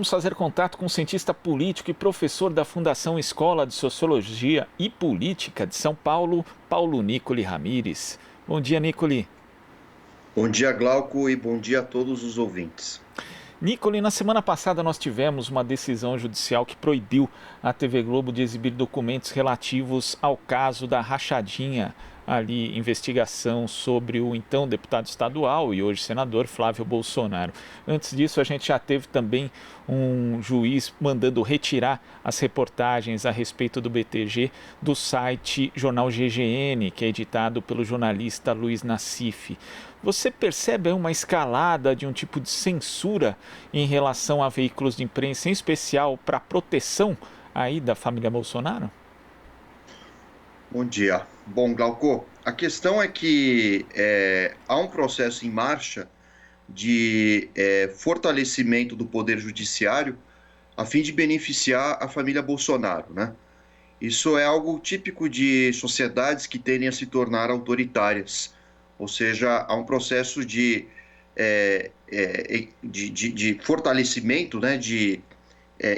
vamos fazer contato com o cientista político e professor da Fundação Escola de Sociologia e Política de São Paulo, Paulo Nicoli Ramires. Bom dia, Nicoli. Bom dia, Glauco, e bom dia a todos os ouvintes. Nicoli, na semana passada nós tivemos uma decisão judicial que proibiu a TV Globo de exibir documentos relativos ao caso da rachadinha, ali, investigação sobre o então deputado estadual e hoje senador Flávio Bolsonaro. Antes disso, a gente já teve também um juiz mandando retirar as reportagens a respeito do BTG do site Jornal GGN, que é editado pelo jornalista Luiz Nassif. Você percebe uma escalada de um tipo de censura em relação a veículos de imprensa, em especial para a proteção aí da família Bolsonaro? Bom dia. Bom, Glauco, a questão é que há um processo em marcha de fortalecimento do poder judiciário a fim de beneficiar a família Bolsonaro, né? Isso é algo típico de sociedades que tendem a se tornar autoritárias, ou seja, há um processo de fortalecimento, né,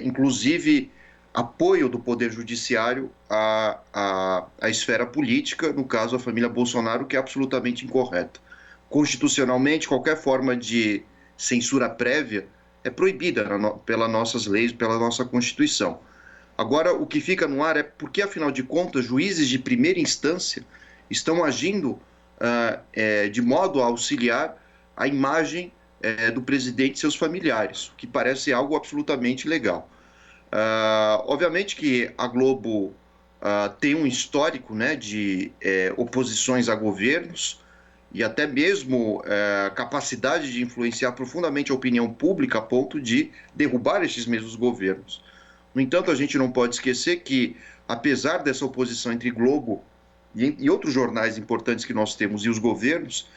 inclusive apoio do Poder Judiciário à esfera política, no caso a família Bolsonaro, que é absolutamente incorreta. Constitucionalmente, qualquer forma de censura prévia é proibida pelas nossas leis, pela nossa Constituição. Agora, o que fica no ar é porque, afinal de contas, juízes de primeira instância estão agindo de modo a auxiliar a imagem do presidente e seus familiares, o que parece algo absolutamente legal. Obviamente que a Globo tem um histórico, né, de oposições a governos e até mesmo capacidade de influenciar profundamente a opinião pública a ponto de derrubar esses mesmos governos. No entanto, a gente não pode esquecer que, apesar dessa oposição entre Globo e outros jornais importantes que nós temos e os governos,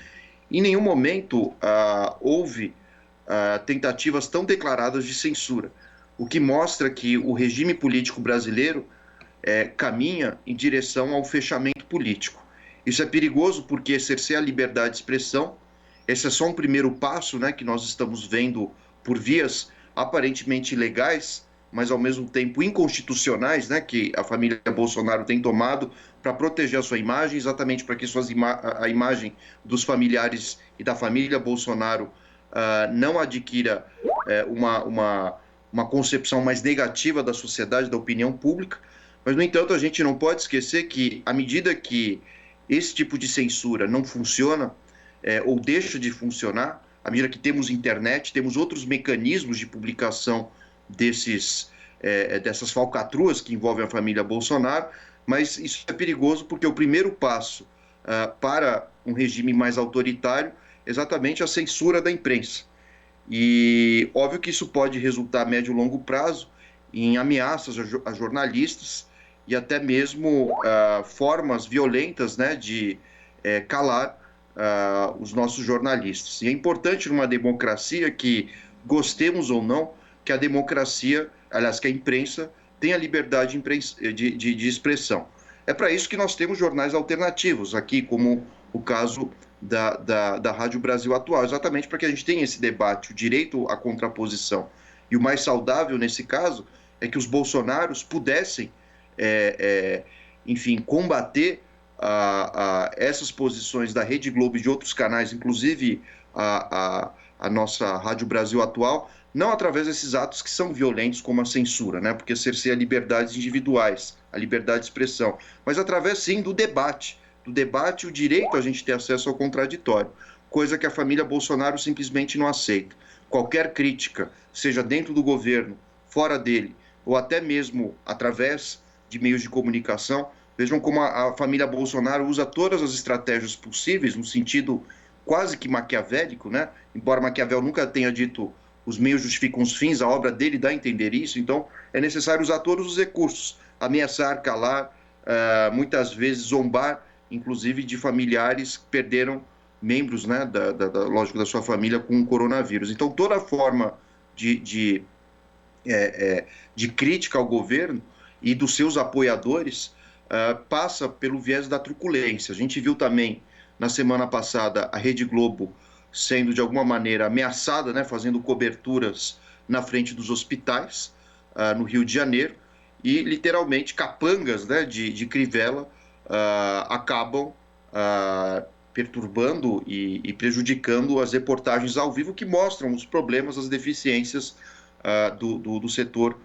em nenhum momento houve tentativas tão declaradas de censura, o que mostra que o regime político brasileiro caminha em direção ao fechamento político. Isso é perigoso porque exercer a liberdade de expressão, esse é só um primeiro passo, né, que nós estamos vendo por vias aparentemente ilegais, mas ao mesmo tempo inconstitucionais, né, que a família Bolsonaro tem tomado para proteger a sua imagem, exatamente para que a imagem dos familiares e da família Bolsonaro não adquira uma concepção mais negativa da sociedade, da opinião pública. Mas, no entanto, a gente não pode esquecer que, à medida que esse tipo de censura não funciona ou deixa de funcionar, à medida que temos internet, temos outros mecanismos de publicação dessas falcatruas que envolvem a família Bolsonaro, mas isso é perigoso porque o primeiro passo para um regime mais autoritário é exatamente a censura da imprensa. E óbvio que isso pode resultar a médio e longo prazo em ameaças a jornalistas e até mesmo formas violentas, né, de calar os nossos jornalistas. E é importante numa democracia que, gostemos ou não, que a democracia, aliás, que a imprensa tenha liberdade de expressão. É para isso que nós temos jornais alternativos aqui, como o caso da Rádio Brasil Atual, exatamente para que a gente tenha esse debate, o direito à contraposição. E o mais saudável nesse caso é que os bolsonaros pudessem, enfim, combater essas posições da Rede Globo e de outros canais, inclusive a nossa Rádio Brasil Atual, não através desses atos que são violentos como a censura, né? Porque cerceia liberdades individuais, a liberdade de expressão, mas através sim do debate, o direito a gente ter acesso ao contraditório, coisa que a família Bolsonaro simplesmente não aceita. Qualquer crítica, seja dentro do governo, fora dele, ou até mesmo através de meios de comunicação, vejam como a família Bolsonaro usa todas as estratégias possíveis, no sentido quase que maquiavélico, né? Embora Maquiavel nunca tenha dito os meios justificam os fins, a obra dele dá a entender isso, então é necessário usar todos os recursos, ameaçar, calar, muitas vezes zombar, inclusive de familiares que perderam membros, né, lógico, da sua família com o coronavírus. Então toda forma de crítica ao governo e dos seus apoiadores passa pelo viés da truculência. A gente viu também na semana passada a Rede Globo sendo de alguma maneira ameaçada, né, fazendo coberturas na frente dos hospitais, no Rio de Janeiro, e literalmente capangas, né, de Crivella acabam perturbando e prejudicando as reportagens ao vivo que mostram os problemas, as deficiências do setor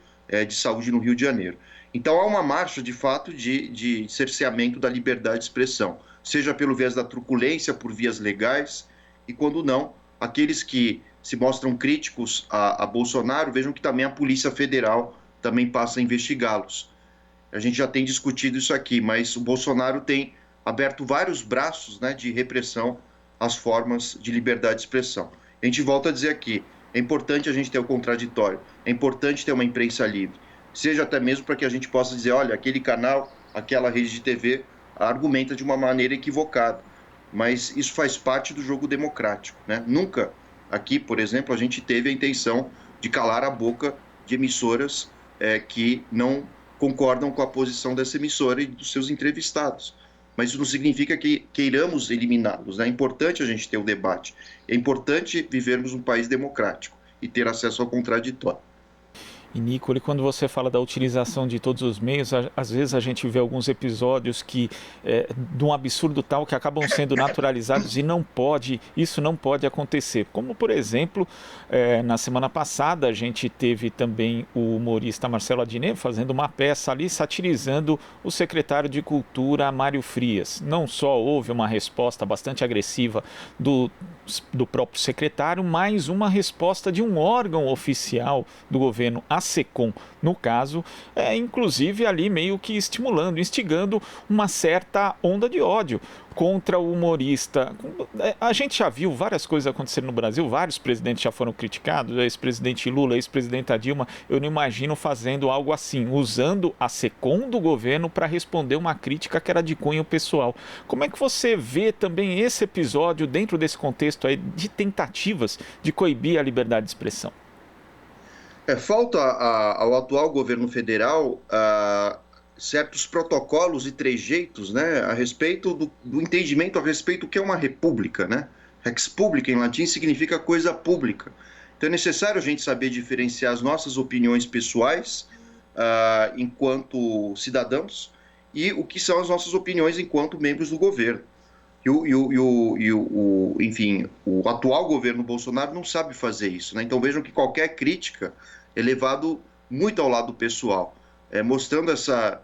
de saúde no Rio de Janeiro. Então há uma marcha, de fato, de cerceamento da liberdade de expressão, seja pelo viés da truculência, por vias legais, e quando não, aqueles que se mostram críticos a Bolsonaro, vejam que também a Polícia Federal também passa a investigá-los. A gente já tem discutido isso aqui, mas o Bolsonaro tem aberto vários braços, né, de repressão às formas de liberdade de expressão. A gente volta a dizer aqui, é importante a gente ter o contraditório, é importante ter uma imprensa livre, seja até mesmo para que a gente possa dizer, olha, aquele canal, aquela rede de TV argumenta de uma maneira equivocada, mas isso faz parte do jogo democrático, né? Nunca aqui, por exemplo, a gente teve a intenção de calar a boca de emissoras que não concordam com a posição dessa emissora e dos seus entrevistados. Mas isso não significa que queiramos eliminá-los, né? É importante a gente ter o debate, é importante vivermos um país democrático e ter acesso ao contraditório. E, Nicole, quando você fala da utilização de todos os meios, às vezes a gente vê alguns episódios de um absurdo tal que acabam sendo naturalizados e isso não pode acontecer. Como, por exemplo, na semana passada a gente teve também o humorista Marcelo Adnet fazendo uma peça ali satirizando o secretário de Cultura, Mário Frias. Não só houve uma resposta bastante agressiva do próprio secretário, mas uma resposta de um órgão oficial do governo, a SECOM, no caso, inclusive ali meio que instigando uma certa onda de ódio contra o humorista. A gente já viu várias coisas acontecendo no Brasil, vários presidentes já foram criticados, ex-presidente Lula, ex-presidenta Dilma, eu não imagino fazendo algo assim, usando a SECOM do governo para responder uma crítica que era de cunho pessoal. Como é que você vê também esse episódio dentro desse contexto aí de tentativas de coibir a liberdade de expressão? Falta ao atual governo federal certos protocolos e trejeitos, né, a respeito do entendimento a respeito do que é uma república, né? Rex publica em latim significa coisa pública. Então é necessário a gente saber diferenciar as nossas opiniões pessoais enquanto cidadãos e o que são as nossas opiniões enquanto membros do governo. Enfim, o atual governo Bolsonaro não sabe fazer isso, né? Então vejam que qualquer crítica é levado muito ao lado pessoal, mostrando essa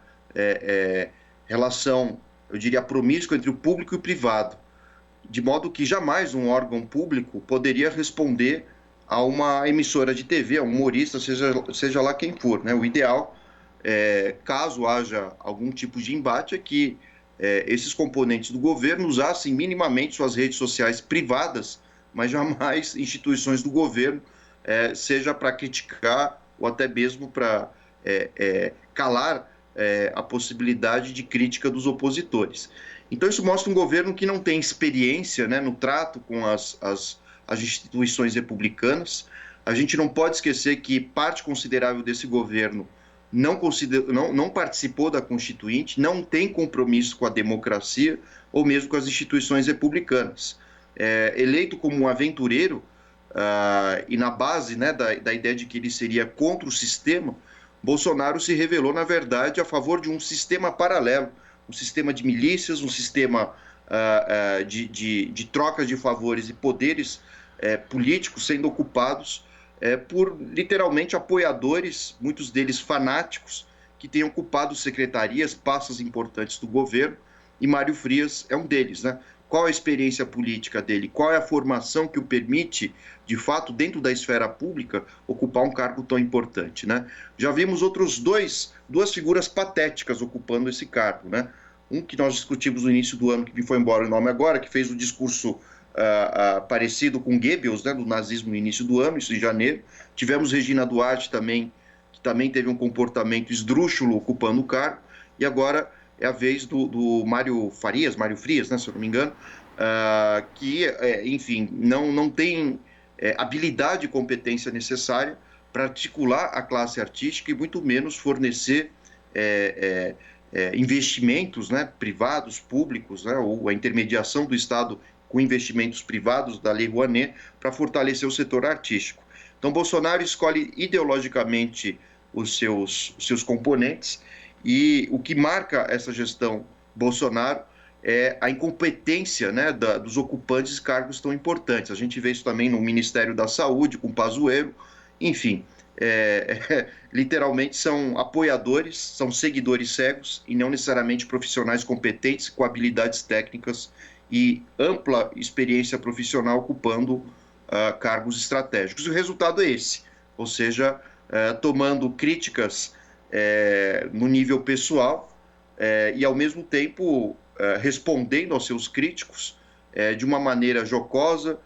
relação, eu diria, promíscua entre o público e o privado, de modo que jamais um órgão público poderia responder a uma emissora de TV, a um humorista, seja lá quem for, né? O ideal, caso haja algum tipo de embate, é que esses componentes do governo usassem minimamente suas redes sociais privadas, mas jamais instituições do governo, seja para criticar ou até mesmo para calar a possibilidade de crítica dos opositores. Então isso mostra um governo que não tem experiência, né, no trato com as instituições republicanas. A gente não pode esquecer que parte considerável desse governo não participou da Constituinte, não tem compromisso com a democracia ou mesmo com as instituições republicanas. Eleito como um aventureiro e na base, né, da ideia de que ele seria contra o sistema, Bolsonaro se revelou, na verdade, a favor de um sistema paralelo, um sistema de milícias, um sistema de trocas de favores e poderes políticos sendo ocupados por literalmente apoiadores, muitos deles fanáticos, que têm ocupado secretarias, pastas importantes do governo, e Mário Frias é um deles, né? Qual a experiência política dele? Qual é a formação que o permite, de fato, dentro da esfera pública, ocupar um cargo tão importante, né? Já vimos duas figuras patéticas ocupando esse cargo, né? Um que nós discutimos no início do ano, que me foi embora o nome agora, que fez o discurso parecido com Goebbels, né, do nazismo no início do ano, isso em janeiro. Tivemos Regina Duarte também, que também teve um comportamento esdrúxulo ocupando o cargo, e agora é a vez do Mário Frias, né, se eu não me engano, que, enfim, não tem habilidade e competência necessária para articular a classe artística e muito menos fornecer investimentos, né, privados, públicos, né, ou a intermediação do Estado com investimentos privados da Lei Rouanet para fortalecer o setor artístico. Então, Bolsonaro escolhe ideologicamente os seus componentes, e o que marca essa gestão Bolsonaro é a incompetência, né, dos ocupantes de cargos tão importantes. A gente vê isso também no Ministério da Saúde, com Pazuello, enfim. Literalmente são apoiadores, são seguidores cegos e não necessariamente profissionais competentes com habilidades técnicas e ampla experiência profissional ocupando cargos estratégicos. E o resultado é esse, ou seja, tomando críticas no nível pessoal e, ao mesmo tempo, respondendo aos seus críticos de uma maneira jocosa,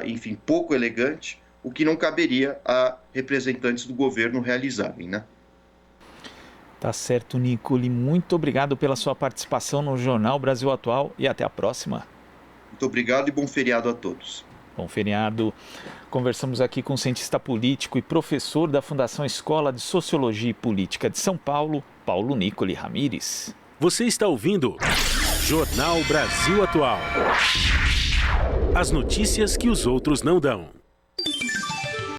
enfim, pouco elegante, o que não caberia a representantes do governo realizarem, né? Tá certo, Nicole. Muito obrigado pela sua participação no Jornal Brasil Atual e até a próxima. Muito obrigado e bom feriado a todos. Bom feriado. Conversamos aqui com o cientista político e professor da Fundação Escola de Sociologia e Política de São Paulo, Paulo Nicole Ramires. Você está ouvindo Jornal Brasil Atual. As notícias que os outros não dão.